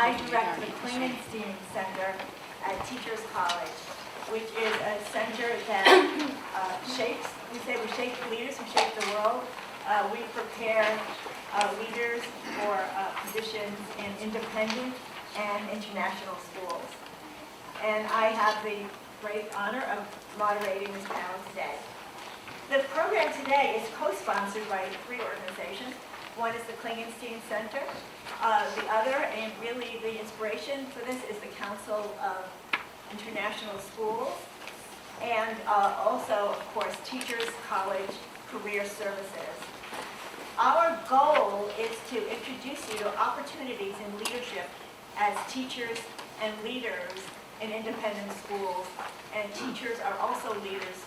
I direct the Klingenstein Center at Teachers College, which is a center that we shape leaders who shape the world. We prepare leaders for positions in independent and international schools. And I have the great honor of moderating this panel today. The program today is co-sponsored by 3 organizations. One is the Klingenstein Center. The other, and really the inspiration for this, is the Council of International Schools. And also, of course, Teachers College Career Services. Our goal is to introduce you to opportunities in leadership as teachers and leaders in independent schools. And teachers are also leaders,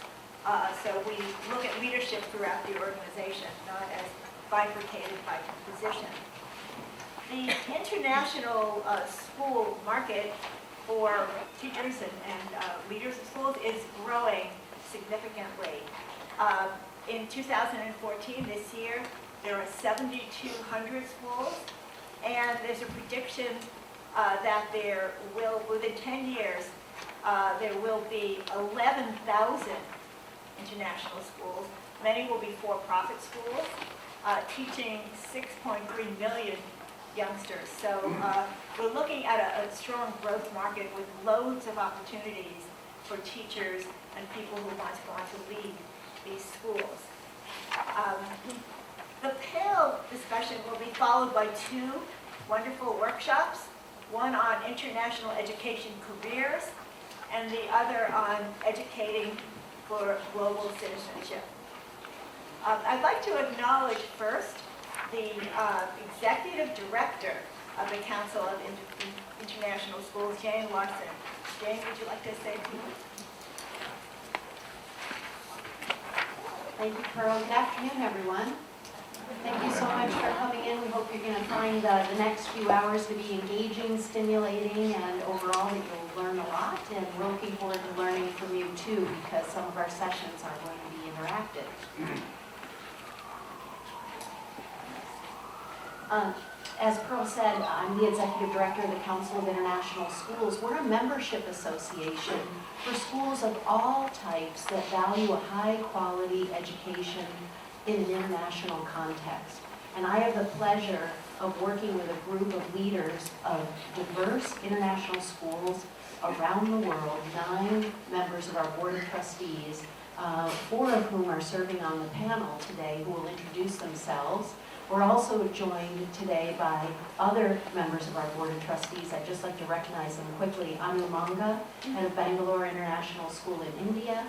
so we look at leadership throughout the organization, not as bifurcated by position. The international school market for teachers and leaders of schools is growing significantly. In 2014, this year, there are 7,200 schools, and there's a prediction that there will, within 10 years, there will be 11,000 international schools. Many will be for-profit schools, teaching 6.3 million youngsters. So we're looking at a strong growth market with loads of opportunities for teachers and people who want to lead these schools. The panel discussion will be followed by 2 wonderful workshops, one on international education careers and the other on educating for global citizenship. I'd like to acknowledge first the Executive Director of the Council of International Schools, Jane Larson. Jane, would you like to say a few words? Thank you, Pearl. Good afternoon, everyone. Thank you so much for coming in. We hope you're going to find the next few hours to be engaging, stimulating, and overall that you'll learn a lot. And we're looking forward to learning from you too, because some of our sessions are going to be interactive. As Pearl said, I'm the Executive Director of the Council of International Schools. We're a membership association for schools of all types that value a high-quality education in an international context. And I have the pleasure of working with a group of leaders of diverse international schools around the world, 9 members of our Board of Trustees, 4 of whom are serving on the panel today who will introduce themselves. We're also joined today by other members of our Board of Trustees. I'd just like to recognize them quickly. Anu Manga, head of Bangalore International School in India,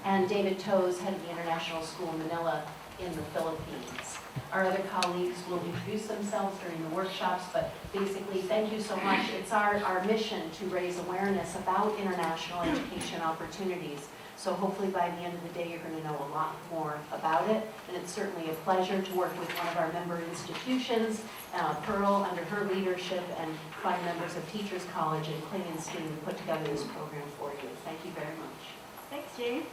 and David Toes, head of the International School in Manila in the Philippines. Our other colleagues will introduce themselves during the workshops, but basically, thank you so much. It's our mission to raise awareness about international education opportunities. So hopefully by the end of the day, you're going to know a lot more about it. And it's certainly a pleasure to work with one of our member institutions, Pearl, under her leadership, and find members of Teachers College and Klingenstein to put together this program for you. Thank you very much. Thanks, Jean.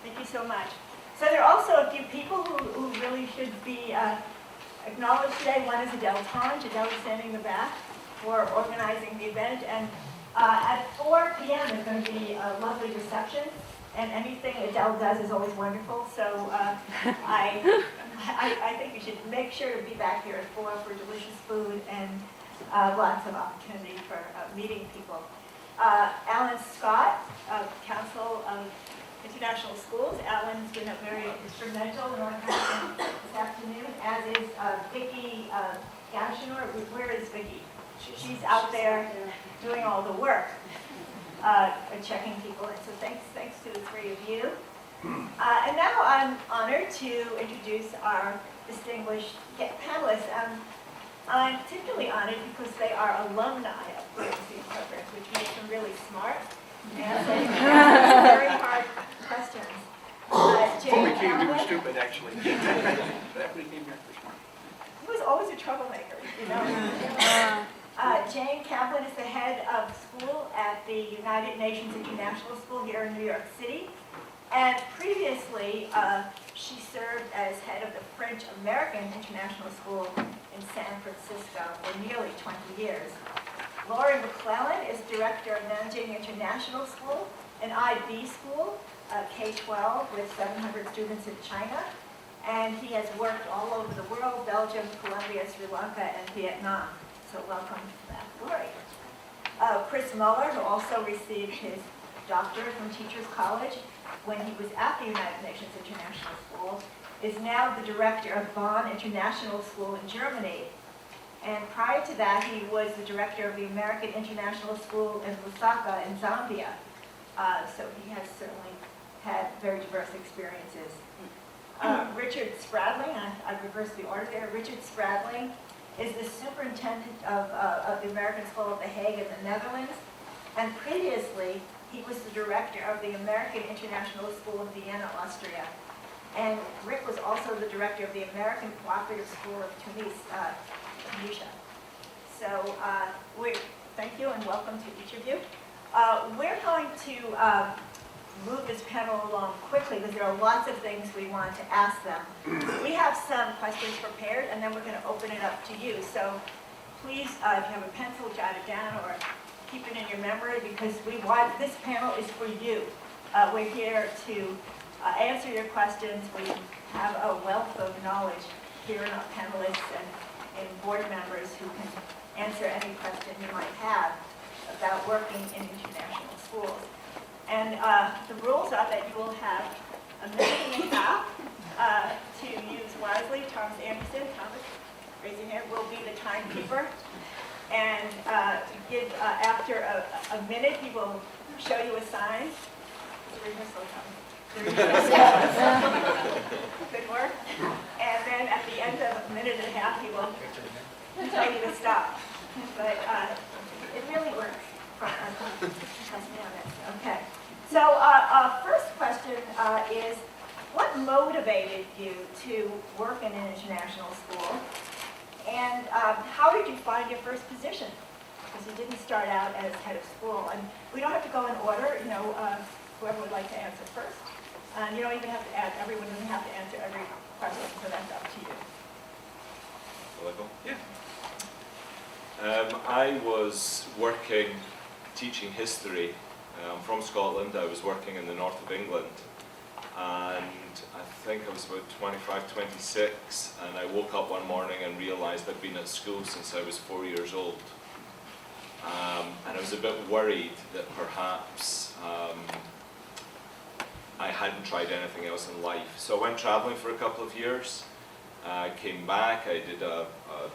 Thank you so much. So there are also a few people who really should be acknowledged today. One is Adele Tonge. Adele is standing in the back for organizing the event. And at 4 p.m. there's going to be a lovely reception. And anything Adele does is always wonderful. So I think you should make sure to be back here at 4 for delicious food and lots of opportunity for meeting people. Alan Scott, Council of International Schools. Alan's been very instrumental in organizing this afternoon, as is Vicki Gashinor. Where is Vicki? She's out there doing all the work, checking people in. So thanks to the 3 of you. And now I'm honored to introduce our distinguished panelists. I'm particularly honored because they are alumni of these programs, which makes them really smart. And they ask very hard questions. Before we came, we were stupid, actually. But we came here for smart. He was always a troublemaker, you know. Jane Kaplan is the head of school at the United Nations International School here in New York City. And previously, she served as head of the French American International School in San Francisco for nearly 20 years. Laurie McClellan is director of Nanjing International School, an IB school, K-12 with 700 students in China. And he has worked all over the world, Belgium, Colombia, Sri Lanka, and Vietnam. So welcome back, Laurie. Chris Muller, who also received his doctorate from Teachers College when he was at the United Nations International School, is now the director of Bonn International School in Germany. And prior to that, he was the director of the American International School in Lusaka in Zambia. So he has certainly had very diverse experiences. Richard Spradling, I reversed the order there. Richard Spradling is the superintendent of the American School of The Hague in the Netherlands. And previously, he was the director of the American International School in Vienna, Austria. And Rick was also the director of the American Cooperative School of Tunisia. So thank you and welcome to each of you. We're going to move this panel along quickly because there are lots of things we want to ask them. We have some questions prepared and then we're going to open it up to you. So please, if you have a pencil, jot it down or keep it in your memory because this panel is for you. We're here to answer your questions. We have a wealth of knowledge here in our panelists and board members who can answer any question you might have about working in international schools. And the rules are that you will have a minute and a half to use wisely. Thomas Anderson, Thomas, raise your hand, will be the timekeeper. And after a minute, he will show you a sign. It's a rehearsal, Thomas. Good work. And then at the end of a minute and a half, he will tell you to stop. But it really works. Trust me on this. Okay. So first question is, what motivated you to work in an international school? And how did you find your first position? Because you didn't start out as head of school. And we don't have to go in order, whoever would like to answer first. And you don't even have to everyone doesn't have to answer every question, so that's up to you. Will I go? Yeah. I was teaching history. I'm from Scotland. I was working in the north of England. And I think I was about 25, 26. And I woke up one morning and realized I'd been at school since I was 4 years old. And I was a bit worried that perhaps I hadn't tried anything else in life. So I went traveling for a couple of years. I came back, I did a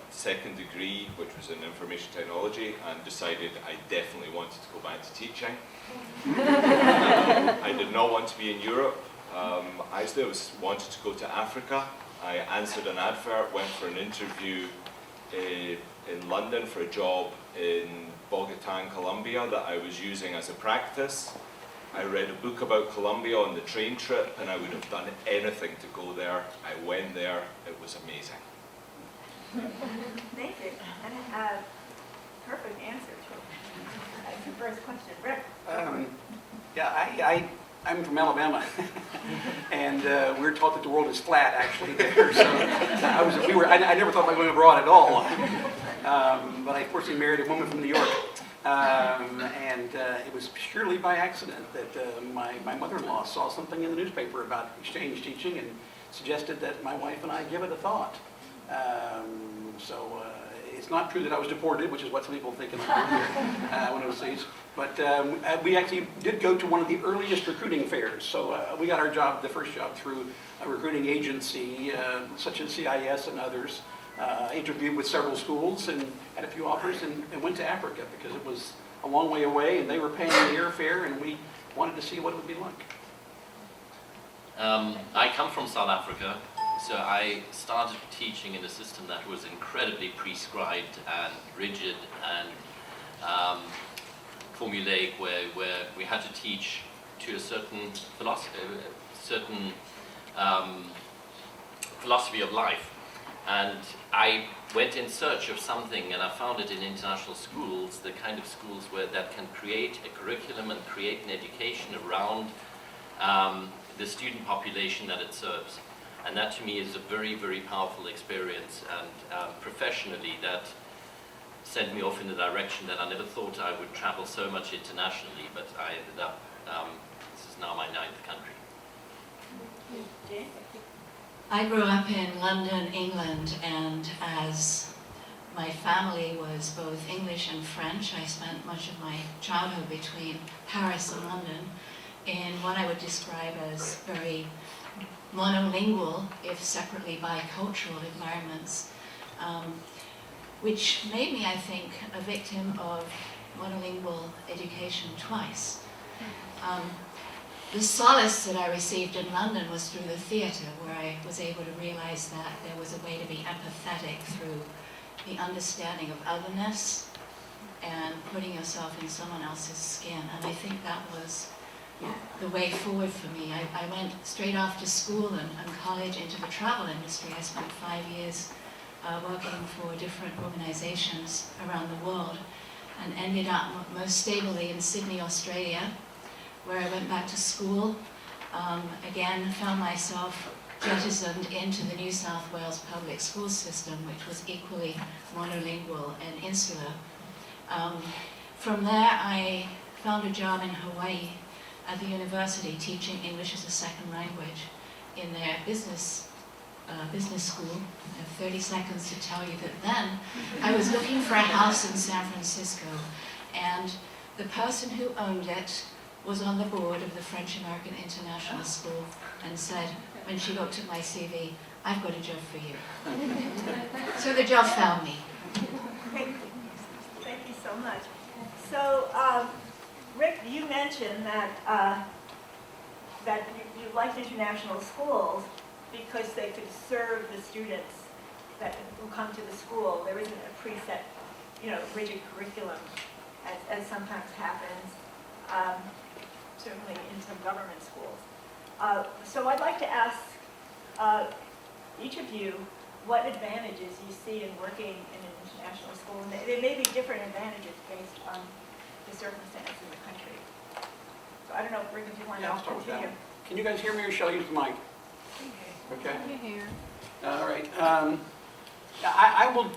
second degree, which was in information technology, and decided I definitely wanted to go back to teaching. I did not want to be in Europe. I wanted to go to Africa. I answered an advert, went for an interview in London for a job in Bogota in Colombia that I was using as a practice. I read a book about Colombia on the train trip and I would have done anything to go there. I went there, it was amazing. Thank you. And perfect answer to the first question. Rick? I'm from Alabama, and we were taught that the world is flat, actually, there. So I never thought about going abroad at all. But I fortunately married a woman from New York. It was purely by accident that my mother-in-law saw something in the newspaper about exchange teaching and suggested that my wife and I give it a thought. It's not true that I was deported, which is what some people think in the one of those. But we actually did go to one of the earliest recruiting fairs. So we got the first job through a recruiting agency, such as CIS and others. Interviewed with several schools and had a few offers and went to Africa because it was a long way away and they were paying the airfare and we wanted to see what it would be like. I come from South Africa, so I started teaching in a system that was incredibly prescribed and rigid and formulaic, where we had to teach to a certain philosophy of life. And I went in search of something, and I found it in international schools, the kind of schools that can create a curriculum and create an education around the student population that it serves. And that to me is a very, very powerful experience, and professionally that sent me off in a direction that I never thought I would travel so much internationally, but I ended up, this is now my 9th country. Jane? I grew up in London, England, and as my family was both English and French, I spent much of my childhood between Paris and London in what I would describe as very monolingual, if separately bicultural environments, which made me, I think, a victim of monolingual education twice. The solace that I received in London was through the theatre, where I was able to realize that there was a way to be empathetic through the understanding of otherness and putting yourself in someone else's skin. And I think that was the way forward for me. I went straight after school and college into the travel industry. I spent 5 years working for different organizations around the world and ended up most stably in Sydney, Australia, where I went back to school. Again, found myself jettisoned into the New South Wales public school system, which was equally monolingual and insular. From there, I found a job in Hawaii at the university teaching English as a second language in their business school. I have 30 seconds to tell you that then I was looking for a house in San Francisco, and the person who owned it was on the board of the French-American International School and said, when she looked at my CV, "I've got a job for you." So the job found me. Thank you so much. So, Rick, you mentioned that you liked international schools because they could serve the students that who come to the school. There isn't a preset, rigid curriculum, as sometimes happens, certainly in some government schools. So I'd like to ask each of you what advantages you see in working in an international school. And there may be different advantages based on the circumstance in the country. So I don't know, Rick, if you want Yeah, to I'll start with continue. that. Can you guys hear me or shall I use the mic? Okay. All right. I will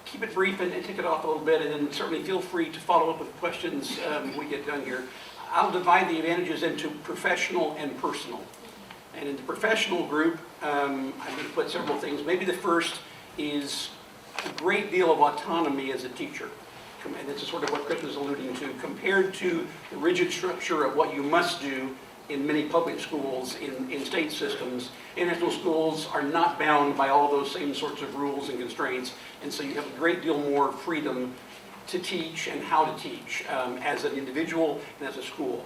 keep it brief and take it off a little bit, and then certainly feel free to follow up with questions when we get done here. I'll divide the advantages into professional and personal. And in the professional group, I'm going to put several things. Maybe the first is a great deal of autonomy as a teacher. And this is sort of what Chris was alluding to, compared to the rigid structure of what you must do in many public schools, in state systems. International schools are not bound by all those same sorts of rules and constraints, and so you have a great deal more freedom to teach and how to teach as an individual and as a school.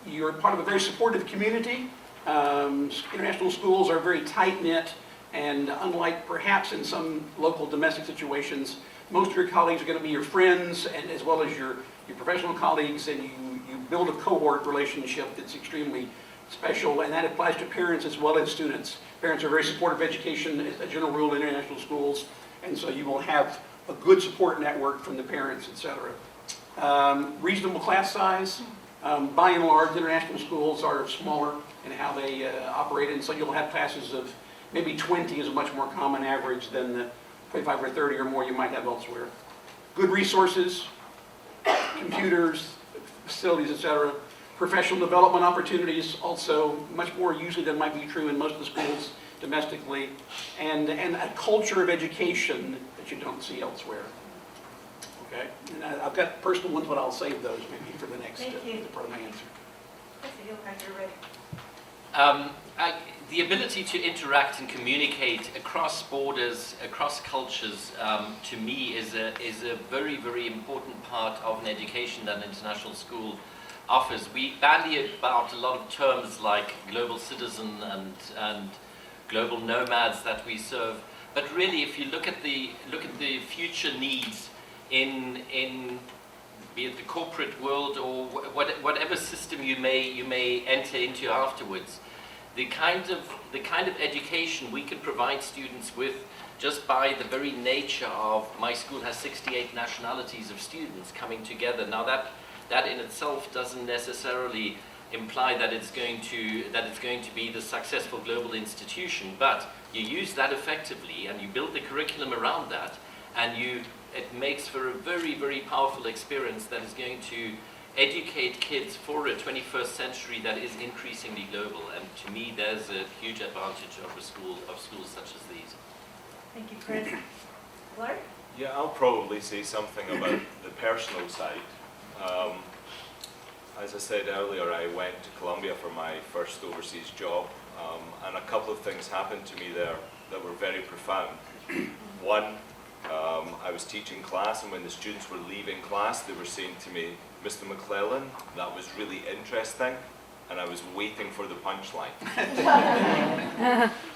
You're part of a very supportive community. International schools are very tight-knit, and unlike perhaps in some local domestic situations, most of your colleagues are going to be your friends, and as well as your professional colleagues, and you build a cohort relationship that's extremely special, and that applies to parents as well as students. Parents are very supportive of education as a general rule in international schools, and so you will have a good support network from the parents, etc. Reasonable class size. By and large, international schools are smaller in how they operate, and so you'll have classes of maybe 20 is a much more common average than the 25 or 30 or more you might have elsewhere. Good resources, computers, facilities, etc. Professional development opportunities, also much more usually than might be true in most of the schools domestically, and a culture of education that you don't see elsewhere. Okay, and I've got personal ones, but I'll save those maybe for the next part of my answer. You look like you're ready. The ability to interact and communicate across borders, across cultures, to me is a very, very important part of an education that an international school offers. We bandy about a lot of terms like global citizen and global nomads that we serve, but really, if you look at the future needs in be it the corporate world or whatever system you may enter into afterwards, the kind of education we can provide students with just by the very nature of my school has 68 nationalities of students coming together. Now that in itself doesn't necessarily imply that it's going to be the successful global institution, but you use that effectively and you build the curriculum around that, and it makes for a very, very powerful experience that is going to educate kids for a 21st century that is increasingly global. And to me, there's a huge advantage of schools such as these. Thank you, Chris. Laura? Yeah, I'll probably say something about the personal side. As I said earlier, I went to Colombia for my first overseas job, and a couple of things happened to me there that were very profound. One, I was teaching class, and when the students were leaving class, they were saying to me, "Mr. McClellan, that was really interesting," and I was waiting for the punchline.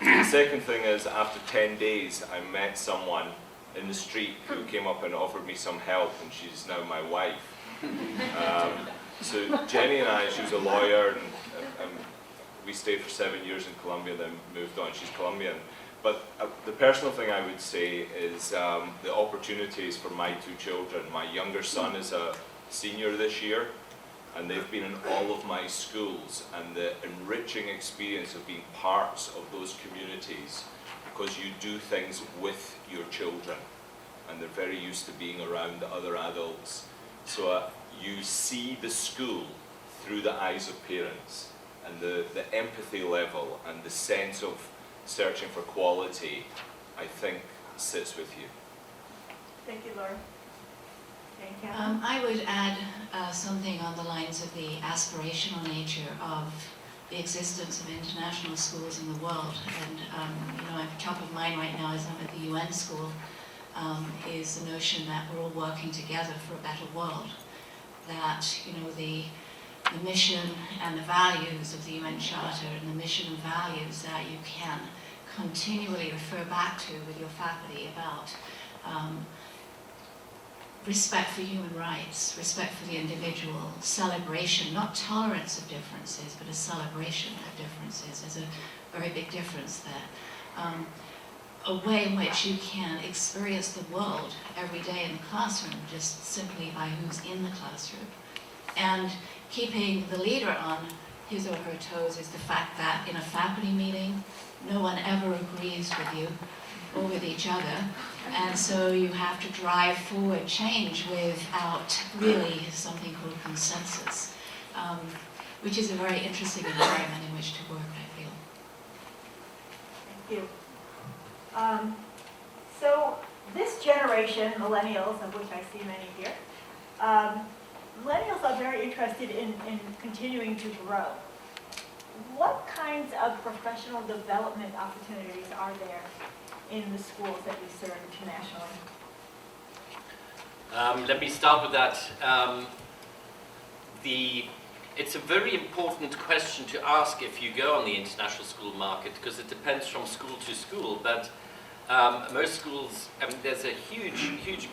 The second thing is, after 10 days, I met someone in the street who came up and offered me some help, and she's now my wife. So Jenny and I, she was a lawyer, and we stayed for 7 years in Colombia, then moved on. She's Colombian. But the personal thing I would say is the opportunities for my two children. My younger son is a senior this year, and they've been in all of my schools, and the enriching experience of being parts of those communities, because you do things with your children, and they're very used to being around other adults. So you see the school through the eyes of parents, and the empathy level and the sense of searching for quality, I think, sits with you. Thank you, Laura. And Catherine? I would add something on the lines of the aspirational nature of the existence of international schools in the world. And top of mind right now, as I'm at the UN school, is the notion that we're all working together for a better world. That the mission and the values of the UN Charter, and the mission and values that you can continually refer back to with your faculty about respect for human rights, respect for the individual, celebration, not tolerance of differences, but a celebration of differences. There's a very big difference there. A way in which you can experience the world every day in the classroom, just simply by who's in the classroom. And keeping the leader on his or her toes is the fact that in a faculty meeting, no one ever agrees with you or with each other. And so you have to drive forward change without really something called consensus, which is a very interesting environment in which to work, I feel. Thank you. So this generation, millennials, of which I see many here, millennials are very interested in continuing to grow. What kinds of professional development opportunities are there in the schools that you serve internationally? Let me start with that. It's a very important question to ask if you go on the international school market, because it depends from school to school. But most schools, there's a huge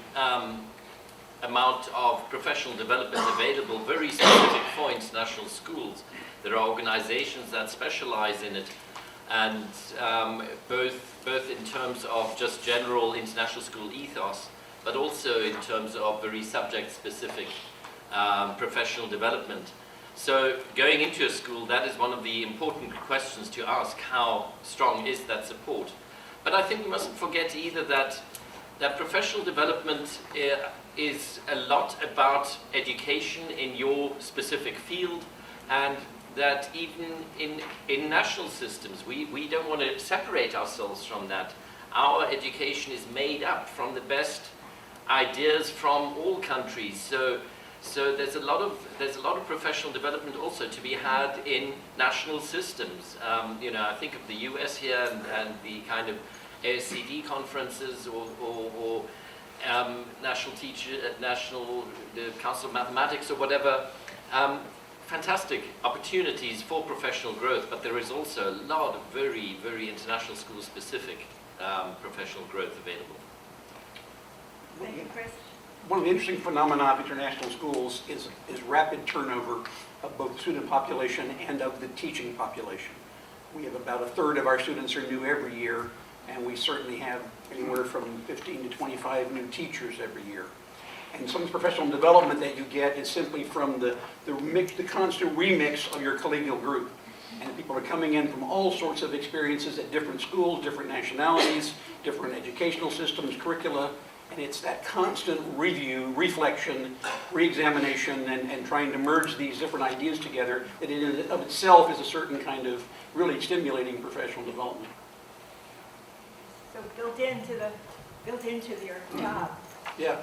amount of professional development available, very specific for international schools. There are organizations that specialize in it, and both in terms of just general international school ethos, but also in terms of very subject-specific professional development. So going into a school, that is one of the important questions to ask: how strong is that support? But I think we mustn't forget either that professional development is a lot about education in your specific field, and that even in national systems, we don't want to separate ourselves from that. Our education is made up from the best ideas from all countries. So there's a lot of professional development also to be had in national systems. I think of the US here and the kind of ASCD conferences or the Council of Mathematics or whatever. Fantastic opportunities for professional growth, but there is also a lot of very, very international school-specific professional growth available. Thank you, Chris. One of the interesting phenomena of international schools is rapid turnover of both the student population and of the teaching population. We have about a third of our students are new every year, and we certainly have anywhere from 15 to 25 new teachers every year. And some of the professional development that you get is simply from the constant remix of your collegial group. And people are coming in from all sorts of experiences at different schools, different nationalities, different educational systems, curricula, And it's that constant review, reflection, re-examination, and trying to merge these different ideas together that in and of itself is a certain kind of really stimulating professional development. So built into your job. Yeah.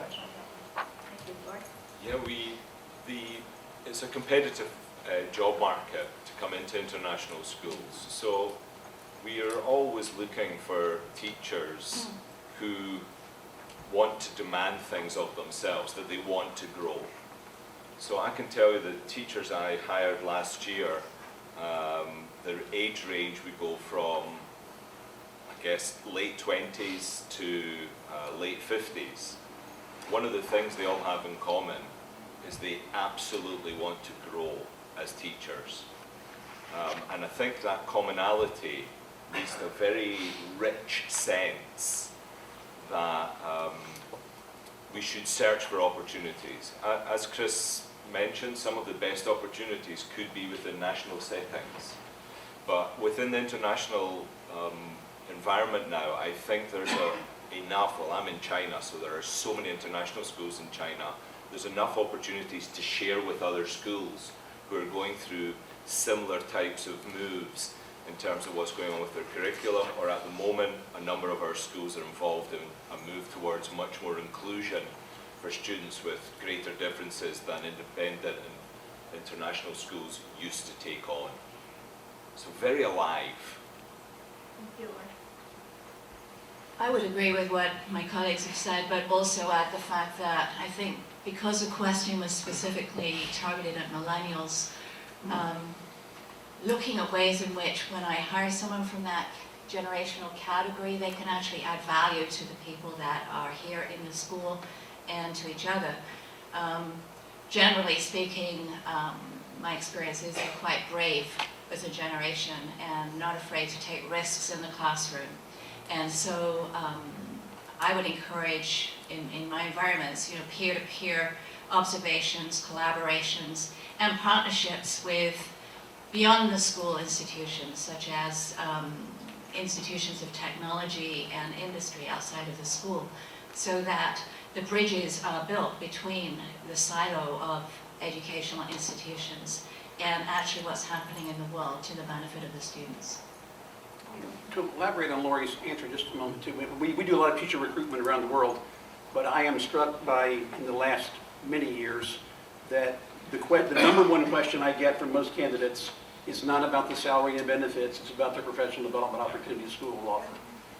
Thank you, Lord. Yeah, it's a competitive job market to come into international schools. So we are always looking for teachers who want to demand things of themselves, that they want to grow. So I can tell you the teachers I hired last year, their age range would go from, I guess, late 20s to late 50s. One of the things they all have in common is they absolutely want to grow as teachers. And I think that commonality leads to a very rich sense that we should search for opportunities. As Chris mentioned, some of the best opportunities could be within national settings. But within the international environment now, I think there's enough, well, I'm in China, so there are so many international schools in China. There's enough opportunities to share with other schools who are going through similar types of moves in terms of what's going on with their curriculum, or at the moment, a number of our schools are involved in a move towards much more inclusion for students with greater differences than independent and international schools used to take on. So very alive. Thank you, Lord. I would agree with what my colleagues have said, but also add the fact that I think because the question was specifically targeted at millennials, looking at ways in which when I hire someone from that generational category, they can actually add value to the people that are here in the school and to each other. Generally speaking, my experience is they're quite brave as a generation and not afraid to take risks in the classroom. And so I would encourage in my environments, peer-to-peer observations, collaborations, and partnerships with beyond the school institutions, such as institutions of technology and industry outside of the school, so that the bridges are built between the silo of educational institutions and actually what's happening in the world to the benefit of the students. To elaborate on Lori's answer just a moment too, we do a lot of teacher recruitment around the world, but I am struck by, in the last many years, that the number one question I get from most candidates is not about the salary and benefits, it's about the professional development opportunities school will offer.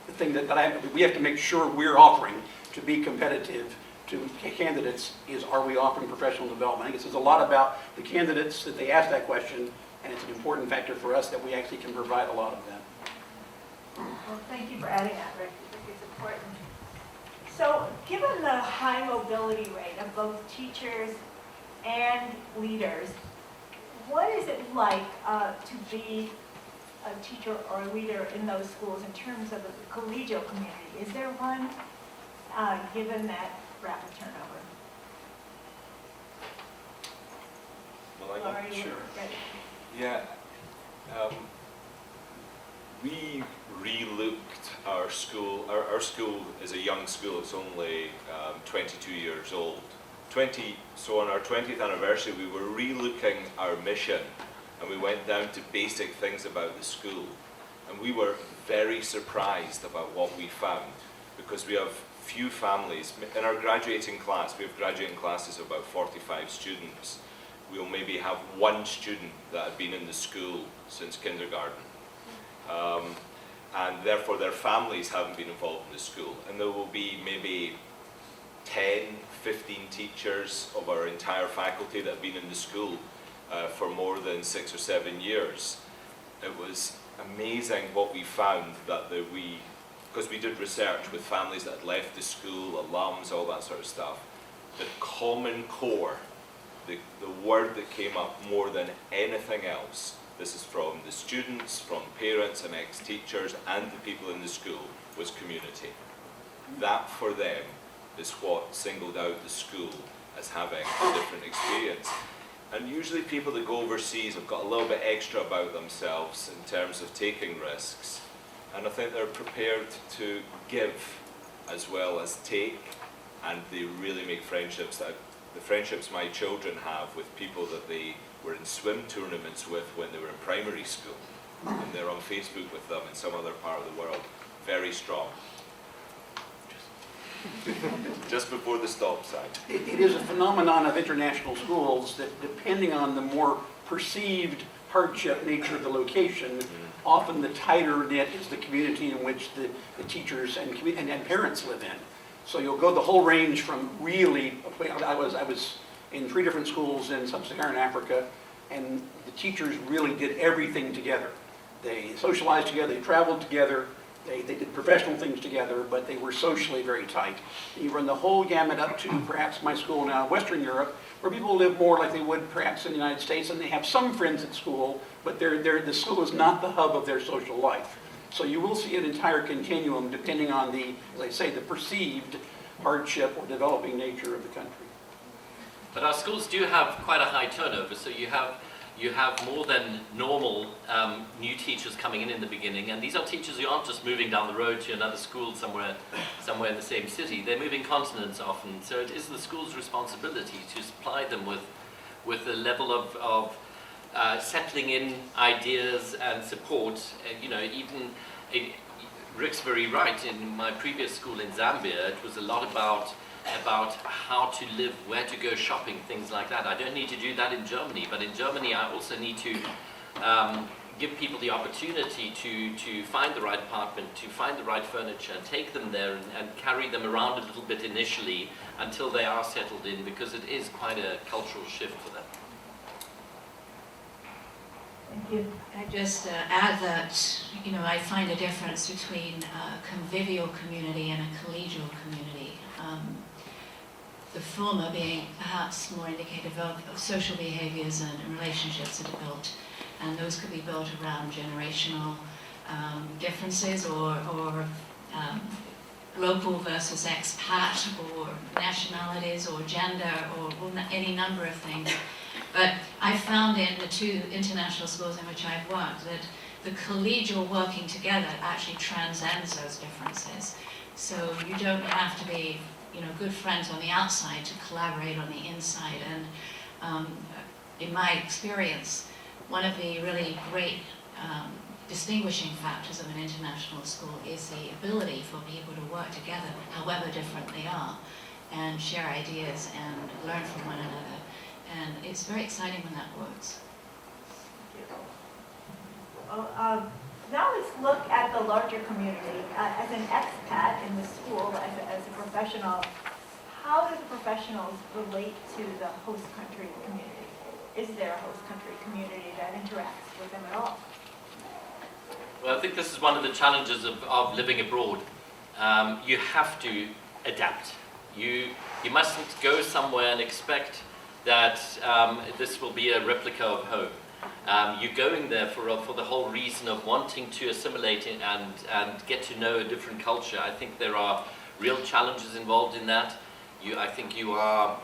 The thing that we have to make sure we're offering to be competitive to candidates is, are we offering professional development? I think it says a lot about the candidates that they ask that question, and it's an important factor for us that we actually can provide a lot of that. Well, thank you for adding that, Rick. I think it's important. So, given the high mobility rate of both teachers and leaders, what is it like to be a teacher or a leader in those schools in terms of the collegial community? Is there one, given that rapid turnover? Well, Laurie, sure. ready? Yeah. We re-looked our school. Our school is a young school. It's only 22 years old. So on our 20th anniversary, we were re-looking our mission, and we went down to basic things about the school. And we were very surprised about what we found, because we have few families. In our graduating class, we have graduating classes of about 45 students. We'll maybe have one student that had been in the school since kindergarten. And therefore their families haven't been involved in the school. And there will be maybe 10, 15 teachers of our entire faculty that have been in the school for more than 6 or 7 years. It was amazing what we found because we did research with families that had left the school, alums, all that sort of stuff. The common core, the word that came up more than anything else, this is from the students, from parents and ex-teachers and the people in the school, was community. That for them is what singled out the school as having a different experience. And usually people that go overseas have got a little bit extra about themselves in terms of taking risks. And I think they're prepared to give as well as take. and they really make friendships. The friendships my children have with people that they were in swim tournaments with when they were in primary school, and they're on Facebook with them in some other part of the world, very strong. Just before the stop sign. It is a phenomenon of international schools that, depending on the more perceived hardship nature of the location, often the tighter knit is the community in which the teachers and parents live in. So you'll go the whole range from really, I was in 3 different schools in sub-Saharan Africa, and the teachers really did everything together. They socialized together, they traveled together, they did professional things together, but they were socially very tight. You run the whole gamut up to perhaps my school now in Western Europe, where people live more like they would perhaps in the United States, and they have some friends at school, but the school is not the hub of their social life. So you will see an entire continuum depending on the, as I say, the perceived hardship or developing nature of the country. But our schools do have quite a high turnover, so you have more than normal new teachers coming in the beginning, and these are teachers who aren't just moving down the road to another school somewhere in the same city. They're moving continents often, so it is the school's responsibility to supply them with a level of settling in ideas and support. Rick's very right. In my previous school in Zambia, it was a lot about how to live, where to go shopping, things like that. I don't need to do that in Germany, but in Germany I also need to give people the opportunity to find the right apartment, to find the right furniture, and take them there and carry them around a little bit initially until they are settled in, because it is quite a cultural shift for them. Thank you. I just add that, I find a difference between a convivial community and a collegial community. The former being perhaps more indicative of social behaviors and relationships that are built, and those could be built around generational differences or local versus expat, or nationalities, or gender, or any number of things. But I found in the 2 international schools in which I've worked that the collegial working together actually transcends those differences. So you don't have to be, good friends on the outside to collaborate on the inside. And in my experience, one of the really great distinguishing factors of an international school is the ability for people to work together, however different they are, and share ideas and learn from one another. And it's very exciting when that works. Well, now let's look at the larger community. As an expat in the school, as a professional, how do the professionals relate to the host country community? Is there a host country community that interacts with them at all? Well, I think this is one of the challenges of living abroad. You have to adapt. You mustn't go somewhere and expect that this will be a replica of home. You're going there for the whole reason of wanting to assimilate and get to know a different culture. I think there are real challenges involved in that. I think you are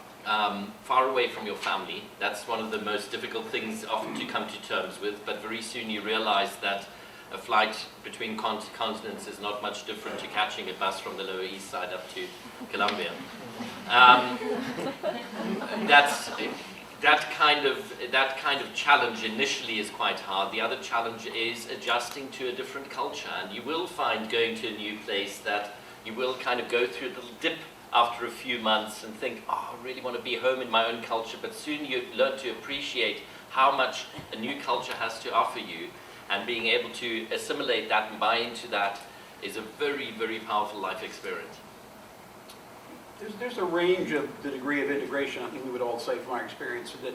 far away from your family. That's one of the most difficult things often to come to terms with, but very soon you realize that a flight between continents is not much different to catching a bus from the Lower East Side up to Colombia. That kind of challenge initially is quite hard. The other challenge is adjusting to a different culture, and you will find going to a new place that you will kind of go through a little dip after a few months and think, I really want to be home in my own culture, but soon you learn to appreciate how much a new culture has to offer you, and being able to assimilate that and buy into that is a very, very powerful life experience. There's a range of the degree of integration, I think we would all say from our experience, that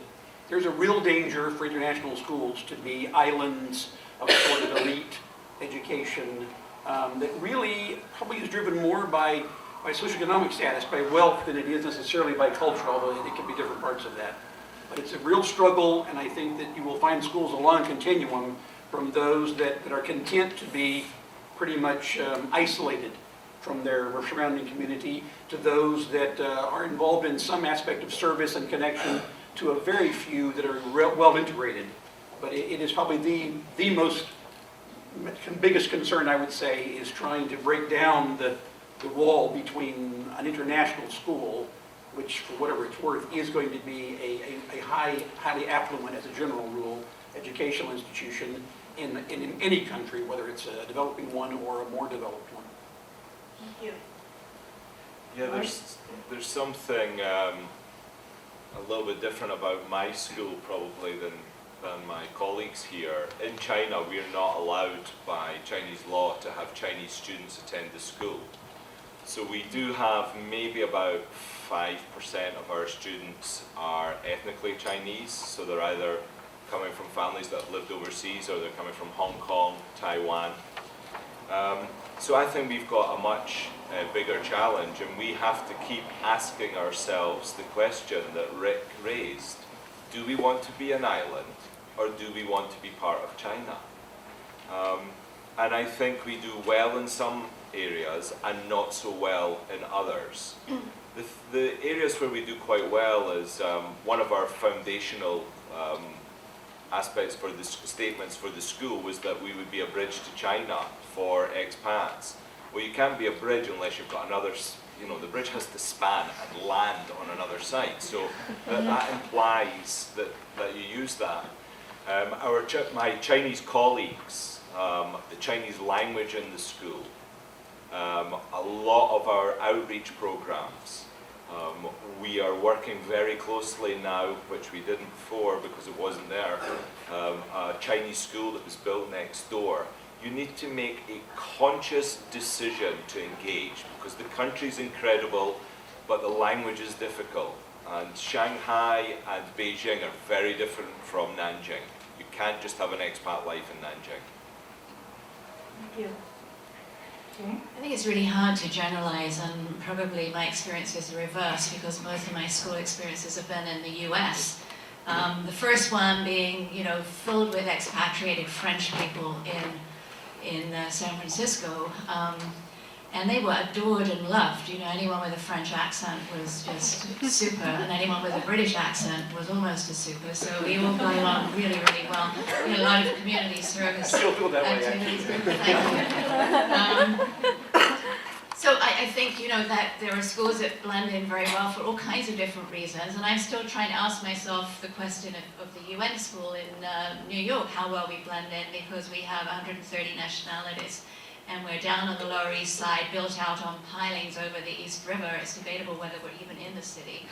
there's a real danger for international schools to be islands of sort of elite education that really probably is driven more by socioeconomic status, by wealth, than it is necessarily by culture, although it can be different parts of that. But it's a real struggle, and I think that you will find schools along a continuum from those that are content to be pretty much isolated from their surrounding community, to those that are involved in some aspect of service and connection, to a very few that are well integrated. But it is probably the most biggest concern, I would say, is trying to break down the the wall between an international school, which for whatever it's worth is going to be a highly affluent, as a general rule, educational institution in any country, whether it's a developing one or a more developed one. Thank you. Yeah, there's something a little bit different about my school probably than my colleagues here. In China, we are not allowed by Chinese law to have Chinese students attend the school. So we do have maybe about 5% of our students are ethnically Chinese, so they're either coming from families that have lived overseas or they're coming from Hong Kong, Taiwan. So I think we've got a much bigger challenge, and we have to keep asking ourselves the question that Rick raised. Do we want to be an island, or do we want to be part of China? And I think we do well in some areas and not so well in others. The areas where we do quite well is one of our foundational aspects for the statements for the school was that we would be a bridge to China for expats. Well, you can't be a bridge unless you've got another, the bridge has to span and land on another site. So that implies that you use that. My Chinese colleagues, the Chinese language in the school, a lot of our outreach programs, we are working very closely now, which we didn't before because it wasn't there, a Chinese school that was built next door. You need to make a conscious decision to engage because the country's incredible, but the language is difficult. And Shanghai and Beijing are very different from Nanjing. You can't just have an expat life in Nanjing. Thank you. Jane? I think it's really hard to generalize, and probably my experience is the reverse because most of my school experiences have been in the US. The first one being, filled with expatriated French people in San Francisco, and they were adored and loved. Anyone with a French accent was just super, and anyone with a British accent was almost as super. So we all got along really, really well. We had a lot of community service I still feel that way, activities. actually. Thank you. So I think, that there are schools that blend in very well for all kinds of different reasons, and I'm still trying to ask myself the question of the UN school in New York, how well we blend in, because we have 130 nationalities, and we're down on the Lower East Side, built out on pilings over the East River. It's debatable whether we're even in the city.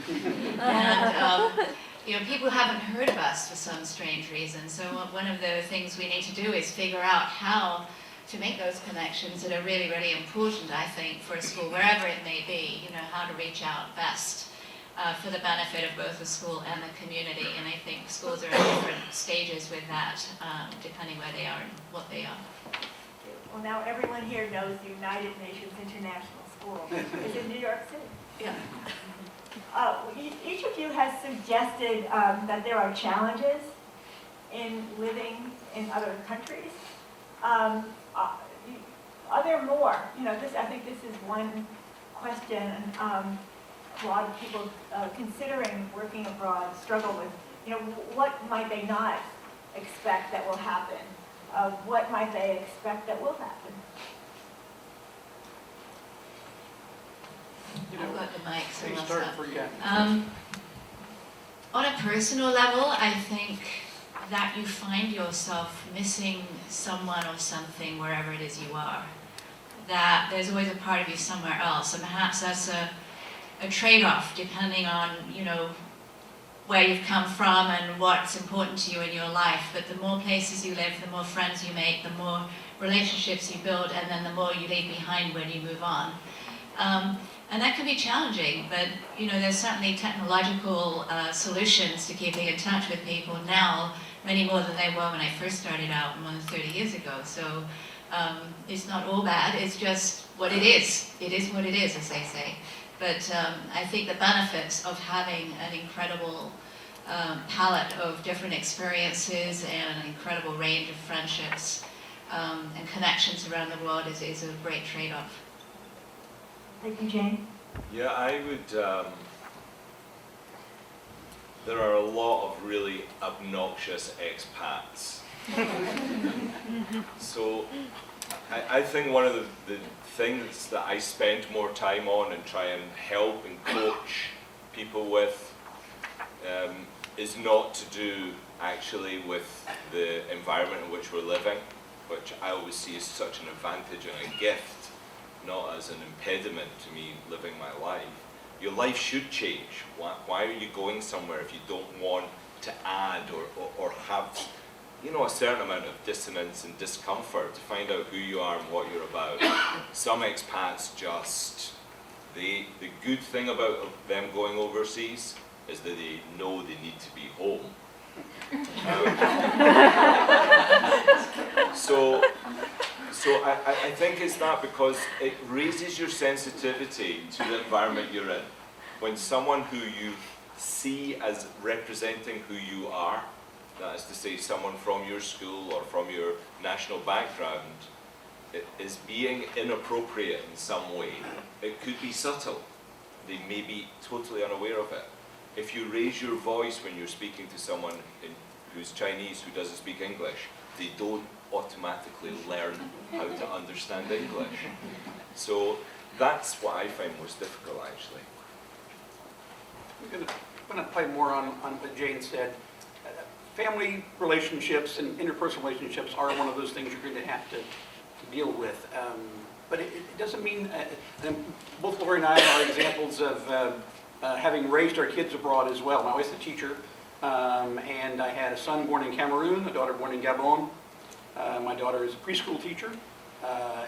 And people haven't heard of us for some strange reason, so one of the things we need to do is figure out how to make those connections that are really, really important, I think, for a school, wherever it may be, how to reach out best for the benefit of both the school and the community. And I think schools are at different stages with that, depending where they are and what they are. Well, now everyone here knows the United Nations International School. It's in New York City. Yeah. Each of you has suggested that there are challenges in living in other countries. Are there more? I think this is one question a lot of people considering working abroad struggle with. What might they not expect that will happen? What might they expect that will happen? I've got the mic, so Please I'll start start. for you. On a personal level, I think that you find yourself missing someone or something wherever it is you are. That there's always a part of you somewhere else, and perhaps that's a trade-off depending on, where you've come from and what's important to you in your life. But the more places you live, the more friends you make, the more relationships you build, and then the more you leave behind when you move on. And that can be challenging, but there's certainly technological solutions to keeping in touch with people now, many more than they were when I first started out more than 30 years ago. So it's not all bad, it's just what it is. It is what it is, as they say. But I think the benefits of having an incredible palette of different experiences and an incredible range of friendships and connections around the world is a great trade-off. Thank you, Jane. Yeah, I would, there are a lot of really obnoxious expats. So I think one of the things that I spend more time on and try and help and coach people with is not to do actually with the environment in which we're living, which I always see as such an advantage and a gift, not as an impediment to me living my life. Your life should change. Why are you going somewhere if you don't want to add or have, you know, a certain amount of dissonance and discomfort to find out who you are and what you're about? Some expats just, the good thing about them going overseas is that they know they need to be home. So I think it's that, because it raises your sensitivity to the environment you're in. When someone who you see as representing who you are, that is to say someone from your school or from your national background, is being inappropriate in some way, it could be subtle. They may be totally unaware of it. If you raise your voice when you're speaking to someone who's Chinese, who doesn't speak English, they don't automatically learn how to understand English. So that's what I find most difficult, actually. I'm going to play more on what Jane said. Family relationships and interpersonal relationships are one of those things you're going to have to deal with. But it doesn't mean, both Lori and I are examples of having raised our kids abroad as well. I was a teacher, and I had a son born in Cameroon, a daughter born in Gabon. My daughter is a preschool teacher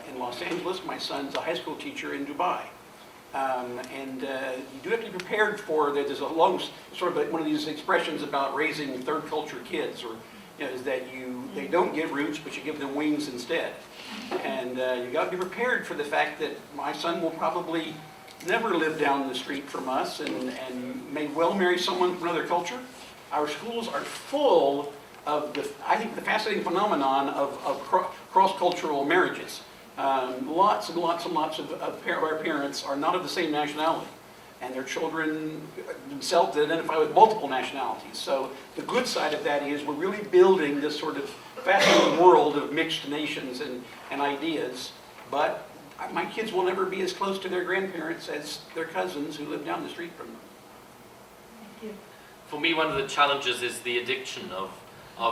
in Los Angeles. My son's a high school teacher in Dubai. And you do have to be prepared for that. There's a long, sort of one of these expressions about raising third culture kids, or is that they don't get roots, but you give them wings instead. And you got to be prepared for the fact that my son will probably never live down the street from us, and may well marry someone from another culture. Our schools are full of I think the fascinating phenomenon of cross-cultural marriages. Lots and lots and lots of our parents are not of the same nationality, and their children themselves identify with multiple nationalities. So the good side of that is we're really building this sort of fascinating world of mixed nations and ideas, but my kids will never be as close to their grandparents as their cousins who live down the street from them. Thank you. For me, one of the challenges is the addiction of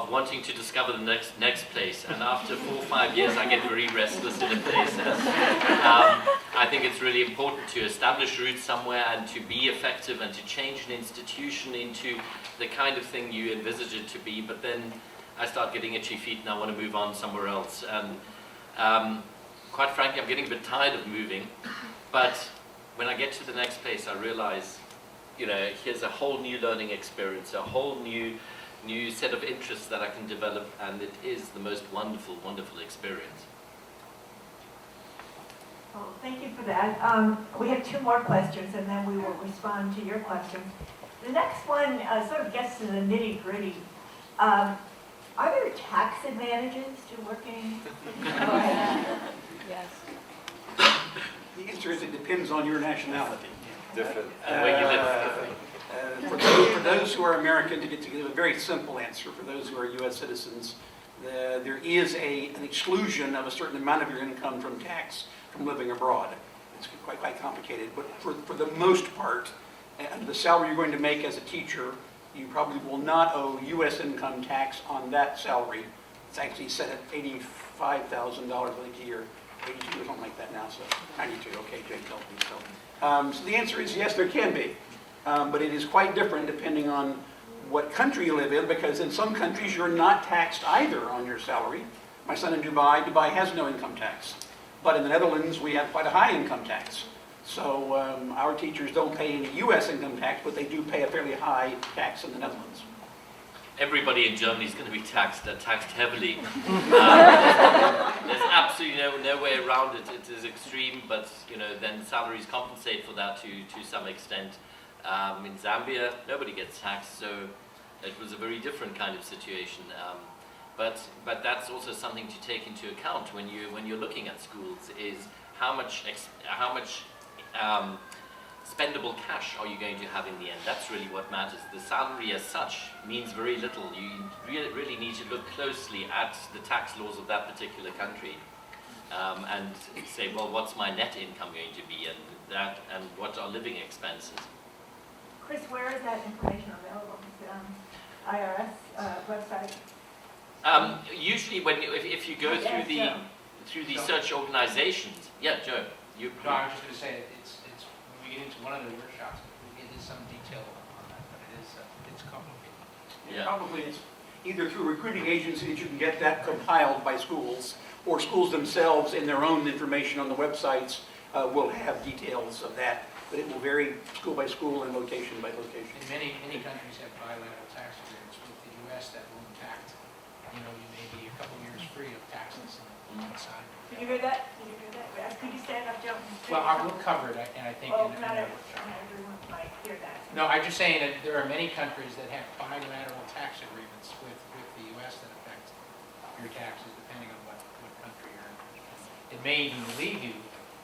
wanting to discover the next place, and after 4 or 5 years I get very restless in a place. I think it's really important to establish roots somewhere and to be effective and to change an institution into the kind of thing you envisage it to be, but then I start getting itchy feet and I want to move on somewhere else. And quite frankly, I'm getting a bit tired of moving, but when I get to the next place I realize, here's a whole new learning experience, a whole new set of interests that I can develop, and it is the most wonderful, wonderful experience. Well, thank you for that. We have 2 more questions, and then we will respond to your questions. The next one sort of gets to the nitty-gritty. Are there tax advantages to working? Yes. The answer is it depends on your nationality. Different. And where you live. For those who are American, to give a very simple answer, for those who are U.S. citizens, there is an exclusion of a certain amount of your income from tax from living abroad. It's quite complicated, but for the most part, the salary you're going to make as a teacher, you probably will not owe U.S. income tax on that salary. It's actually set at $85,000, I think, a year, 82 or something like that now, so 92, okay, Jay told me so. So the answer is yes, there can be. But it is quite different depending on what country you live in, because in some countries you're not taxed either on your salary. My son in Dubai has no income tax. But in the Netherlands, we have quite a high income tax. So our teachers don't pay any U.S. income tax, but they do pay a fairly high tax in the Netherlands. Everybody in Germany is going to be taxed heavily. There's absolutely no way around it. It is extreme, but then salaries compensate for that to some extent. In Zambia, nobody gets taxed, so it was a very different kind of situation. But that's also something to take into account when you're looking at schools, is how much spendable cash are you going to have in the end? That's really what matters. The salary as such means very little. You really need to look closely at the tax laws of that particular country. and say, well, what's my net income going to be, and what are living expenses. Chris, where is that information available? Is it on IRS website? Usually, if you go through the search organizations, yeah, Joe, you. No, I was just going to say that it's when we get into one of the workshops, it is some detail on that, but it's complicated. Yeah. Probably it's either through recruiting agencies, you can get that compiled by schools, or schools themselves in their own information on the websites will have details of that, but it will vary school by school and location by location. And many countries have bilateral tax agreements with the U.S. that will impact, you may be a couple years free of taxes on one side. Did you hear that? Could you stand up, Joe? Well, I will cover it, and I think Oh, in not that everyone might hear that. No, I'm just saying that there are many countries that have bilateral tax agreements with the U.S. that affect your taxes depending on what country you're in. It may even relieve you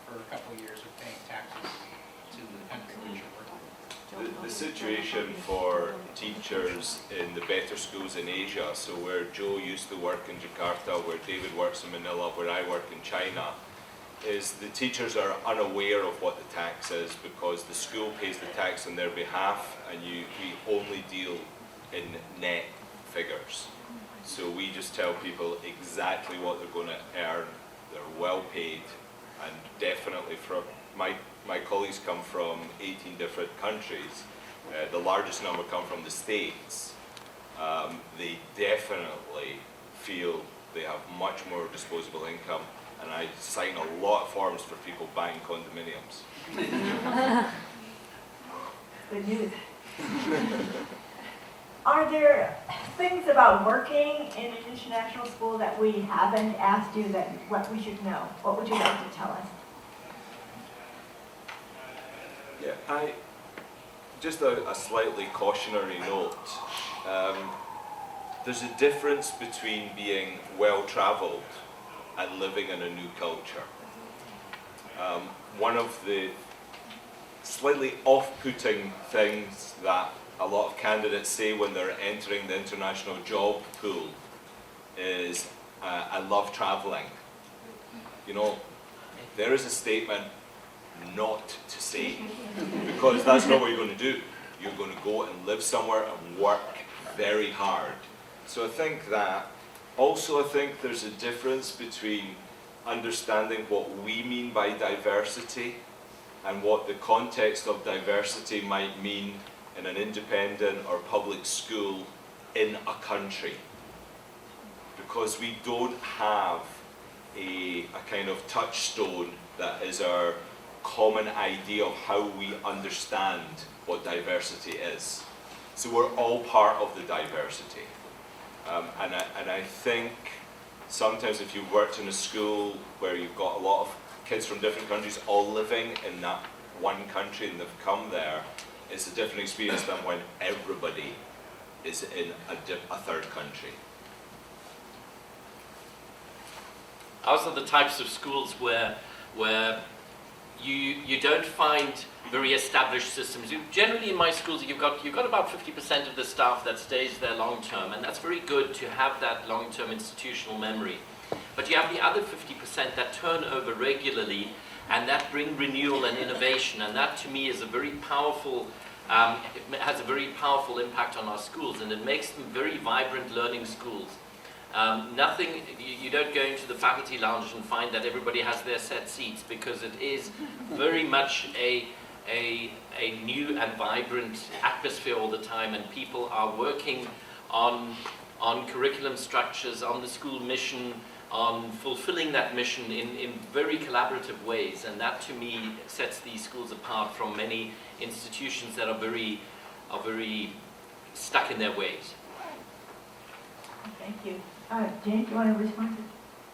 for a couple of years of paying taxes to the country which you're working. The situation for teachers in the better schools in Asia, so where Joe used to work in Jakarta, where David works in Manila, where I work in China, is the teachers are unaware of what the tax is because the school pays the tax on their behalf, and we only deal in net figures. So we just tell people exactly what they're going to earn. They're well paid, and definitely from my colleagues come from 18 different countries. The largest number come from the States. They definitely feel they have much more disposable income, and I sign a lot of forms for people buying condominiums. Good news. Are there things about working in an international school that we haven't asked you that what we should know? What would you like to tell us? Yeah, just a slightly cautionary note. There's a difference between being well-traveled and living in a new culture. One of the slightly off-putting things that a lot of candidates say when they're entering the international job pool is, I love traveling. There is a statement not to say, because that's not what you're going to do. You're going to go and live somewhere and work very hard. So I think that. Also, I think there's a difference between understanding what we mean by diversity and what the context of diversity might mean in an independent or public school in a country. Because we don't have a kind of touchstone that is our common idea of how we understand what diversity is. So we're all part of the diversity. And I think sometimes if you've worked in a school where you've got a lot of kids from different countries all living in that one country and they've come there, it's a different experience than when everybody is in a third country. Ours are the types of schools where you don't find very established systems. Generally in my schools you've got about 50% of the staff that stays there long term, and that's very good to have that long term institutional memory. But you have the other 50% that turn over regularly and that bring renewal and innovation, and that to me is a very powerful, has a very powerful impact on our schools, and it makes them very vibrant learning schools. You don't go into the faculty lounge and find that everybody has their set seats, because it is very much a new and vibrant atmosphere all the time, and people are working on curriculum structures, on the school mission, on fulfilling that mission in very collaborative ways, and that to me sets these schools apart from many institutions that are very stuck in their ways. Thank you. Jane, do you want to respond?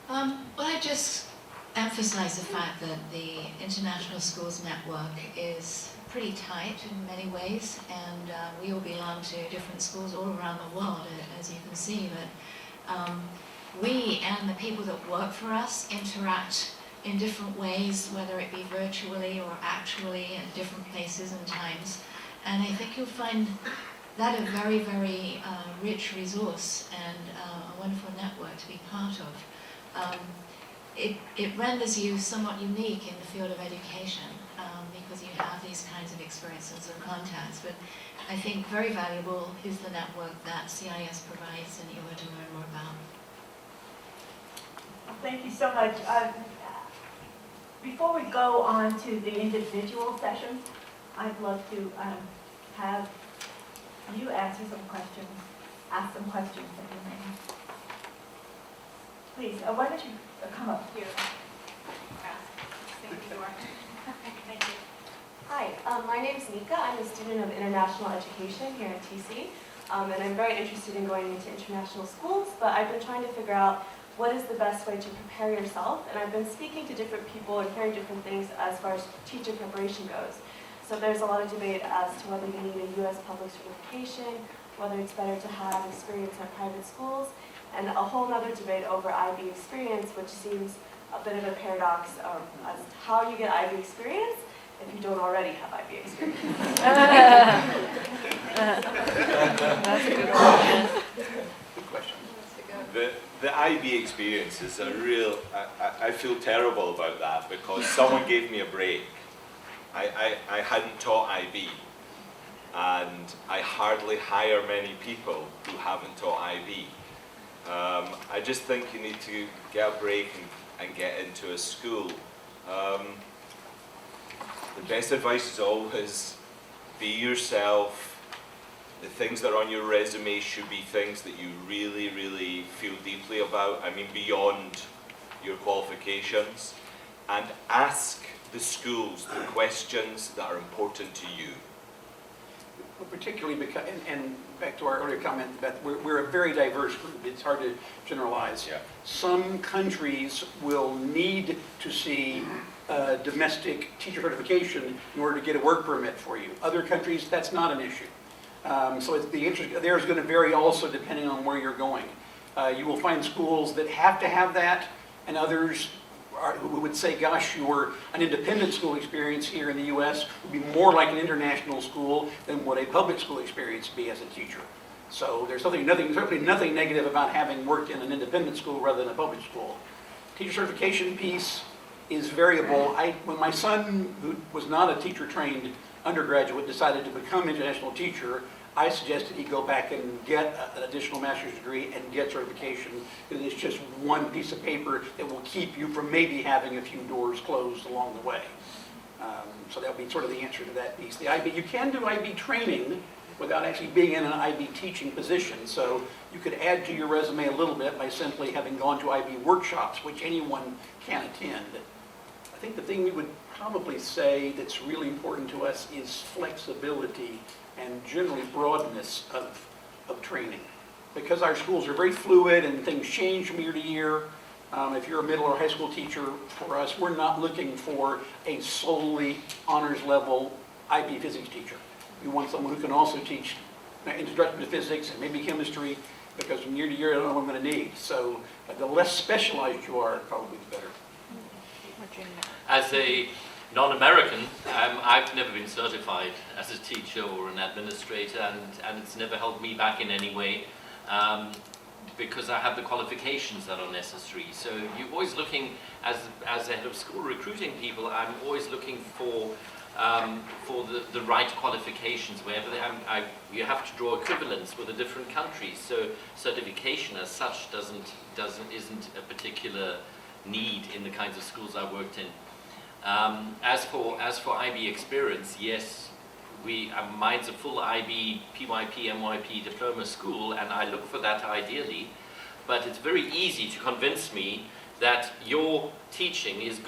Well, I just emphasize the fact that the International Schools Network is pretty tight in many ways, and we all belong to different schools all around the world, as you can see, but we and the people that work for us interact in different ways, whether it be virtually or actually at different places and times, and I think you'll find that a very, very rich resource and a wonderful network to be part of. it renders you somewhat unique in the field of education because you have these kinds of experiences and contacts. But I think very valuable is the network that CIS provides and you're going to learn more about. Thank you so much. Before we go on to the individual sessions, I'd love to have you answer some questions, ask some questions that you may have. Please, why don't you come up here? Thank you. Hi, my name is Nika. I'm a student of international education here at TC, and I'm very interested in going into international schools, but I've been trying to figure out what is the best way to prepare yourself, and I've been speaking to different people and hearing different things as far as teacher preparation goes. So there's a lot of debate as to whether you need a U.S. public certification, whether it's better to have experience at private schools, and a whole other debate over IB experience, which seems a bit of a paradox as to how you get IB experience if you don't already have IB experience. That's a good question. Good question. The IB experience is a real, I feel terrible about that because someone gave me a break. I hadn't taught IB, and I hardly hire many people who haven't taught IB. I just think you need to get a break and get into a school. The best advice is always be yourself. The things that are on your resume should be things that you really, really feel deeply about. I mean, beyond your qualifications. And ask the schools the questions that are important to you. Well, particularly because, and back to our earlier comment, Beth, we're a very diverse group. It's hard to generalize. Yeah. Some countries will need to see domestic teacher certification in order to get a work permit for you. Other countries, that's not an issue. So it's the interest there is going to vary also depending on where you're going. You will find schools that have to have that, and others who would say, gosh, an independent school experience here in the U.S. would be more like an international school than would a public school experience be as a teacher. So there's certainly nothing negative about having worked in an independent school rather than a public school. Teacher certification piece is variable. When my son, who was not a teacher-trained undergraduate, decided to become an international teacher, I suggested he go back and get an additional master's degree and get certification, because it's just one piece of paper that will keep you from maybe having a few doors closed along the way. So that'll be sort of the answer to that piece. The IB, you can do IB training without actually being in an IB teaching position. So you could add to your resume a little bit by simply having gone to IB workshops, which anyone can attend. I think the thing we would probably say that's really important to us is flexibility and generally broadness of training. Because our schools are very fluid and things change from year to year, if you're a middle or high school teacher, for us, we're not looking for a solely honors level IB physics teacher. We want someone who can also teach introduction to physics and maybe chemistry, because from year to year I don't know what I'm going to need. So the less specialized you are, probably the better. As a non-American, I've never been certified as a teacher or an administrator, and it's never held me back in any way because I have the qualifications that are necessary. So you're always looking, as a head of school recruiting people, I'm always looking for the right qualifications wherever you have to draw equivalence with the different countries. So certification as such isn't a particular need in the kinds of schools I worked in. As for IB experience, yes, mine's a full IB, PYP, MYP diploma school, and I look for that ideally. But it's very easy to convince me that your teaching is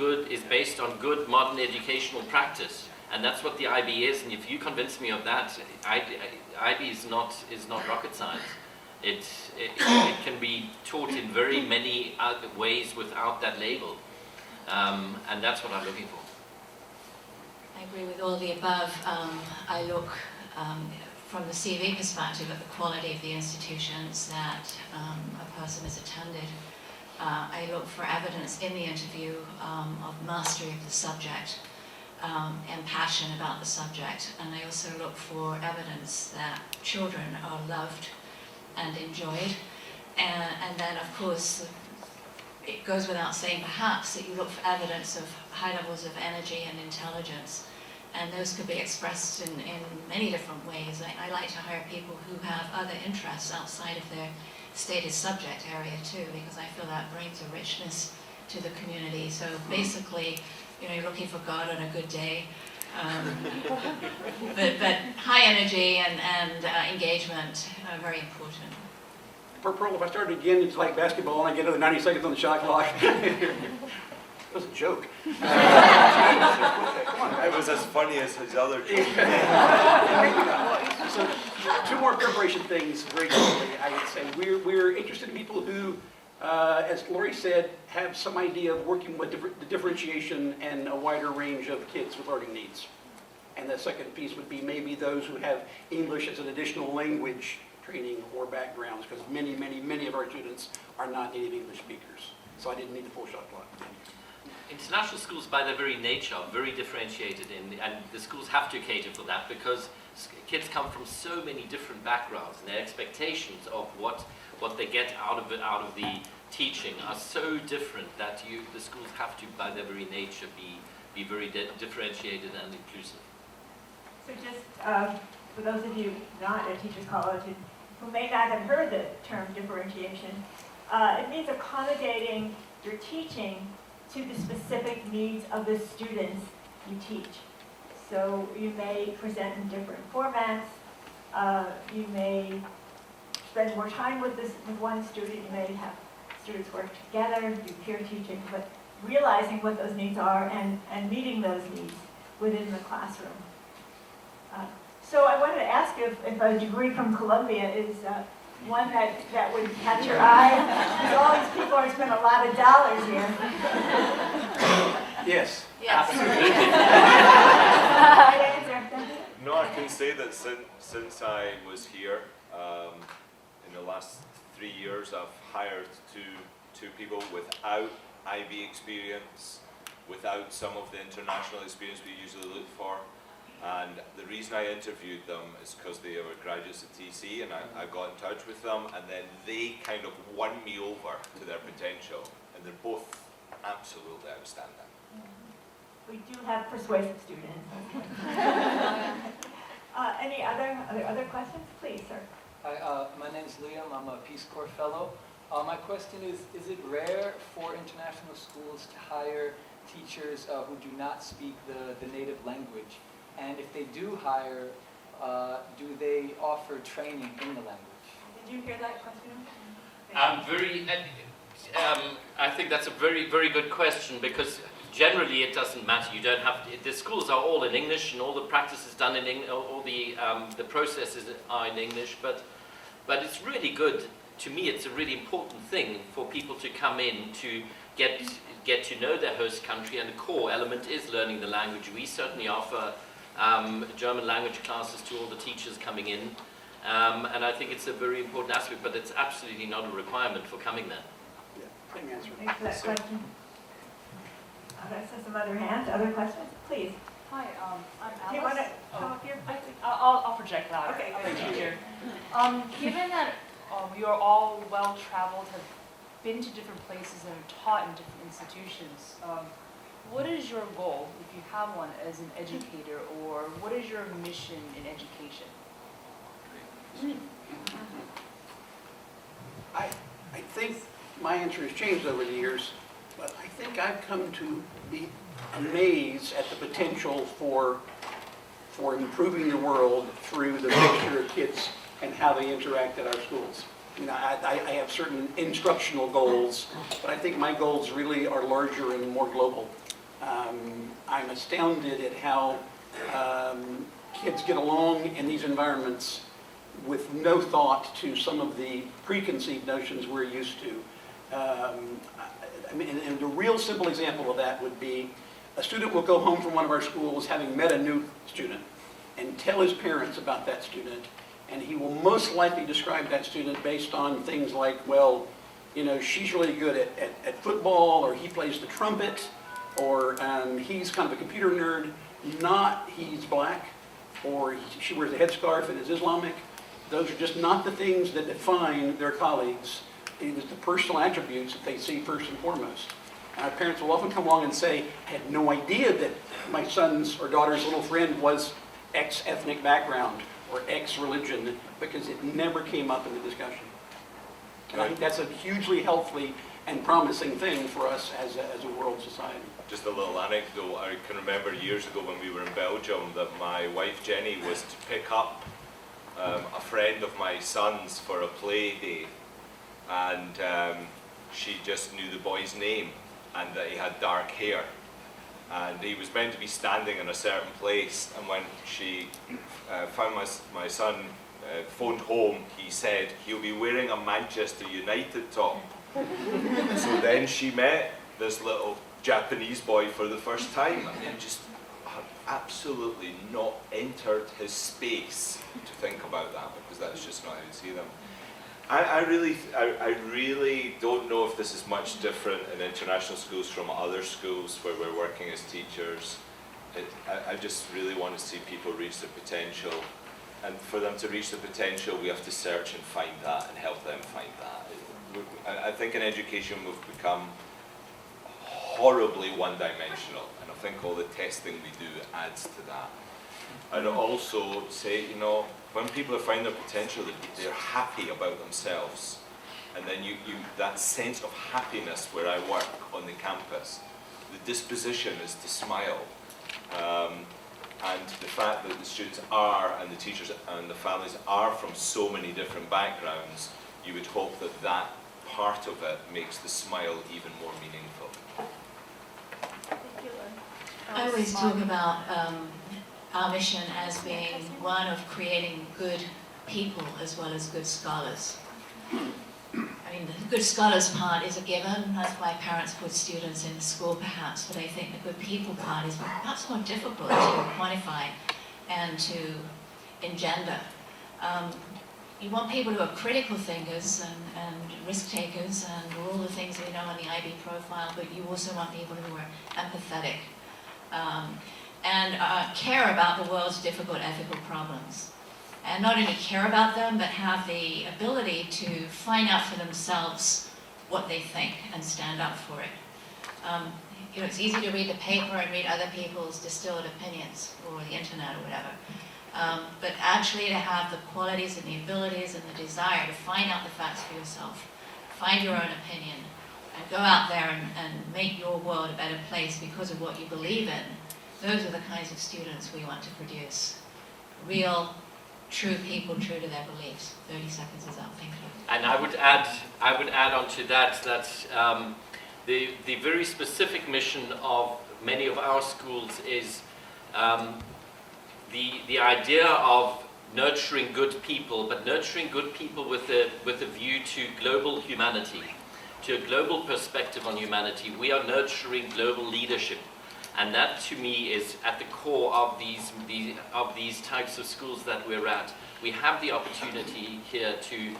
based on good modern educational practice, and that's what the IB is. And if you convince me of that, IB is not rocket science. It can be taught in very many other ways without that label. And that's what I'm looking for. I agree with all the above. I look from the CV perspective at the quality of the institutions that a person has attended. I look for evidence in the interview of mastery of the subject and passion about the subject. And I also look for evidence that children are loved and enjoyed. And then, of course, it goes without saying perhaps that you look for evidence of high levels of energy and intelligence, and those could be expressed in many different ways. I like to hire people who have other interests outside of their stated subject area too, because I feel that brings a richness to the community. So basically, you're looking for God on a good day, but high energy and engagement are very important. Per Pearl, if I start again, it's like basketball and I get another 90 seconds on the shot clock. It was a joke. It was as funny as his other joke. So, two more preparation things very quickly, I would say. We're interested in people who, as Lori said, have some idea of working with the differentiation and a wider range of kids with learning needs. And the second piece would be maybe those who have English as an additional language training or backgrounds, because many of our students are not native English speakers. So I didn't need the full shot clock. International schools, by their very nature, are very differentiated, and the schools have to cater for that because kids come from so many different backgrounds, and their expectations of what they get out of the teaching are so different that the schools have to, by their very nature, be very differentiated and inclusive. So just for those of you not at Teachers College and who may not have heard the term differentiation, it means accommodating your teaching to the specific needs of the students you teach. So you may present in different formats, you may spend more time with one student, you may have students work together, do peer teaching, but realizing what those needs are and meeting those needs within the classroom. So I wanted to ask if a degree from Columbia is one that would catch your eye, because all these people are spending a lot of dollars here. Yes. Absolutely. Right answer. No, I can say that since I was here, in the last 3 years, I've hired two people without IB experience, without some of the international experience we usually look for. And the reason I interviewed them is because they were graduates at TC, and I got in touch with them, and then they kind of won me over to their potential, and they're both absolutely outstanding. We do have persuasive students. Any other questions? Please, sir. Hi, my name is Liam. I'm a Peace Corps fellow. My question is it rare for international schools to hire teachers who do not speak the native language? And if they do hire, do they offer training in the language? Did you hear that question? I think that's a very, very good question, because generally it doesn't matter. You don't have the schools are all in English, and all the practice is done in English, all the processes are in English. But it's really good. To me, it's a really important thing for people to come in to get to know their host country, and the core element is learning the language. We certainly offer German language classes to all the teachers coming in, and I think it's a very important aspect, but it's absolutely not a requirement for coming there. Yeah, same answer. Thanks for that question. I see some other hands. Other questions? Please. Hi, I'm Alice. Do you want to come up here? I'll project louder. Okay, I'm thank a you. teacher. Given that you're all well-traveled, have been to different places and are taught in different institutions, what is your goal, if you have one, as an educator, or what is your mission in education? I think my answer has changed over the years, but I think I've come to be amazed at the potential for improving the world through the mixture of kids and how they interact at our schools. You know, I have certain instructional goals, but I think my goals really are larger and more global. I'm astounded at how kids get along in these environments with no thought to some of the preconceived notions we're used to. And the real simple example of that would be a student will go home from one of our schools having met a new student and tell his parents about that student, and he will most likely describe that student based on things like, well, you know, she's really good at football, or he plays the trumpet, or he's kind of a computer nerd, not he's black, or she wears a headscarf and is Islamic. Those are just not the things that define their colleagues. It is the personal attributes that they see first and foremost. Parents will often come along and say, I had no idea that my son's or daughter's little friend was X ethnic background or X religion, because it never came up in the discussion. And I think that's a hugely healthy and promising thing for us as a world society. Just a little anecdote. I can remember years ago when we were in Belgium that my wife Jenny was to pick up a friend of my son's for a play day, and she just knew the boy's name and that he had dark hair, and he was meant to be standing in a certain place, and when she found my son phoned home, he said he'll be wearing a Manchester United top. So then she met this little Japanese boy for the first time, and just had absolutely not entered his space to think about that, because that's just not how you see them. I really don't know if this is much different in international schools from other schools where we're working as teachers. I just really want to see people reach their potential, and for them to reach their potential, we have to search and find that and help them find that. I think in education we've become horribly one-dimensional, and I think all the testing we do adds to that. I'd also say, you know, when people have found their potential, they're happy about themselves, and then that sense of happiness where I work on the campus, the disposition is to smile, and the fact that the students are, and the teachers and the families are from so many different backgrounds, you would hope that that part of it makes the smile even more meaningful. I always talk about our mission as being one of creating good people as well as good scholars. I mean, the good scholars part is a given. That's why parents put students in school, perhaps. But I think the good people part is perhaps more difficult to quantify and to engender. You want people who are critical thinkers and risk takers and all the things we know on the IB profile, but you also want people who are empathetic and care about the world's difficult ethical problems. And not only care about them, but have the ability to find out for themselves what they think and stand up for it. You know, it's easy to read the paper and read other people's distilled opinions, or the internet or whatever. But actually to have the qualities and the abilities and the desire to find out the facts for yourself, find your own opinion, and go out there and make your world a better place because of what you believe in, those are the kinds of students we want to produce. Real, true people, true to their beliefs. 30 seconds is up, thank you. And I would add on to that the very specific mission of many of our schools is the idea of nurturing good people, but nurturing good people with a view to global humanity, to a global perspective on humanity. We are nurturing global leadership, and that to me is at the core of these types of schools that we're at. We have the opportunity here to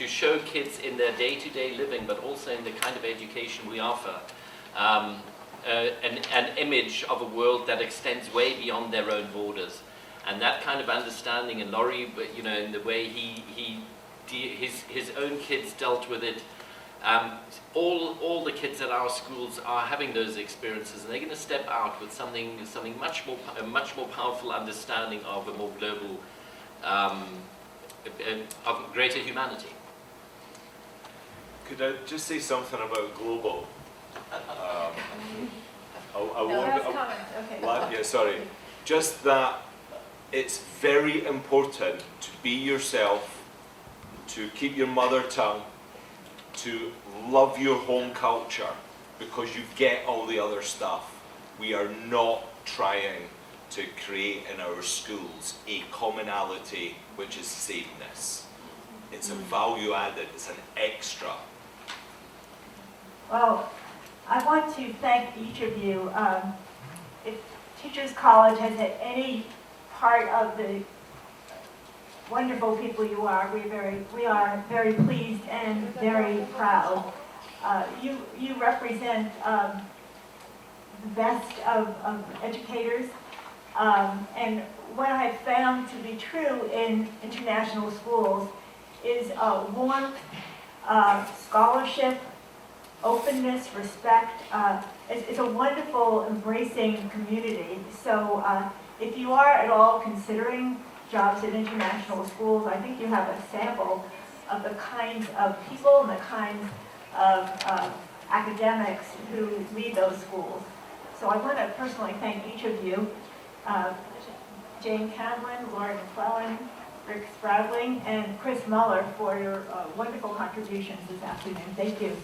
show kids in their day-to-day living, but also in the kind of education we offer, an image of a world that extends way beyond their own borders. And that kind of understanding, and Laurie, you know, in the way his own kids dealt with it, all the kids at our schools are having those experiences, and they're going to step out with something a much more powerful understanding of a more global, of greater humanity. Could I just say something about global? Yeah, sorry. Just that it's very important to be yourself, to keep your mother tongue, to love your home culture, because you get all the other stuff. We are not trying to create in our schools a commonality which is sameness. It's a value added, it's an extra. Well, I want to thank each of you. If Teachers College has had any part of the wonderful people you are, we are very pleased and very proud. You represent the best of educators, and what I've found to be true in international schools is warmth, scholarship, openness, respect. It's a wonderful, embracing community. So if you are at all considering jobs in international schools, I think you have a sample of the kinds of people and the kinds of academics who lead those schools. So I want to personally thank each of you, Jane Camlin, Lauren McClellan, Rick Spradling, and Chris Muller for your wonderful contributions this afternoon. Thank you.